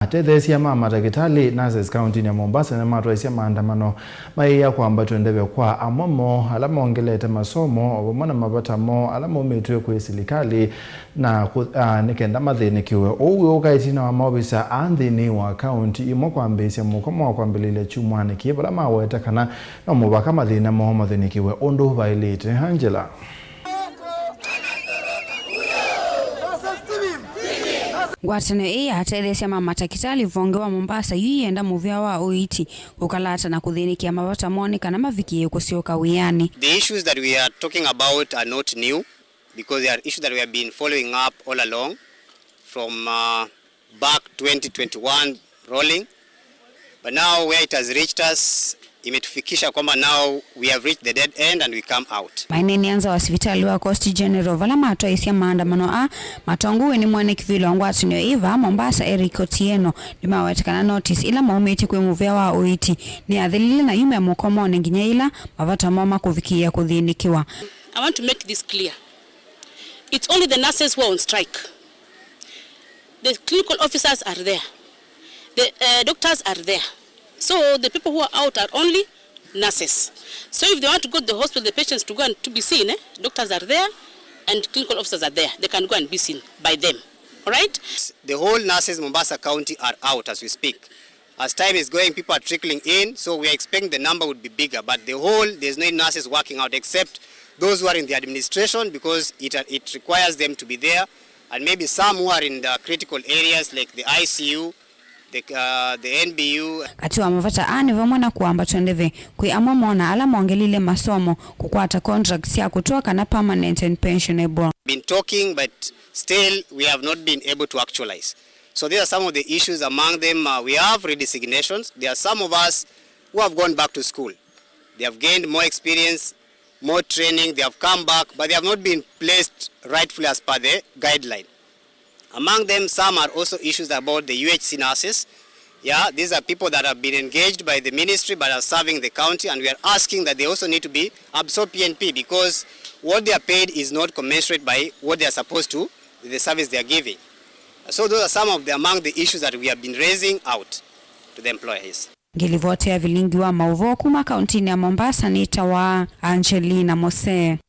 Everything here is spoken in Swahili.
Atetheesya matakitali nurses kauntini ya Mombasa nimatwaiisya Maandamano Mayenda Kwambatw'A Ndeve kwa amwe ala mongelie masomo ovamwe na mavata manaumite kwi silikali na nikenda mathinikiwe wiuka itina wa maovisaa nthini wa kaunti imwe kwambiisya mukomo wakwambililya Kyumwani vala maweta kana nomuvaka mathina mathinikiwe undu vailite Angela. Ngwatanio Atetheesya matakitali vongewa Mombasa yenda muvia wa oiti ukalata na kuthinikiwa mavata kana mavikie kusioka wiani. The issues that we are talking about are not new because they are issues that we have been following up all along from back 2021 rolling, but now where it has reached us imetufikisha kwamba now we have reached the dead end and we come out. Maineni anza hospitali wa Coast General vala matwaisya Maandamano matonguwe ni mwanekivilo ngwatanio iva Mombasa Eric Otieno nimawetekana notice ila maumite kwi muvia wa oiti ni athilile na yume mukomo nginya ila mavata mama kuvikia kuthinikiwa. I want to make this clear. It's only the nurses who are on strike. The clinical officers are there. The doctors are there. So the people who are out are only nurses. So if they want to go to the hospital, the patients to go and to be seen, doctors are there and clinical officers are there. They can go and be seen by them. All right? The whole nurses in Mombasa County are out as we speak. As time is going, people are trickling in, so we are expecting the number would be bigger. But there's no nurses working out except those who are in the administration because it requires them to be there, and maybe some who are in the critical areas like the ICU, the NBU. Kati wa mavata ni vamwe na Kwambatw'A Ndeve kwi amwe mona ala mongelie masomo kukwata contracts ya kutoka na permanent and pensionable. Been talking but still we have not been able to actualize. So these are some of the issues. Among them we have redesignations. There are some of us who have gone back to school. They have gained more experience, more training, they have come back, but they have not been placed rightfully as per the guideline. Among them, some are also issues about the UHC nurses. Yeah, these are people that have been engaged by the ministry but are serving the county, and we are asking that they also need to be absorbed PNP because what they are paid is not commensurate by what they are supposed to, the service they are giving. So those are some of among the issues that we have been raising out to the employees. Ngilivote ya vilingi wa mauvo kuma kauntini ya Mombasa ni tawa Angelina Mose.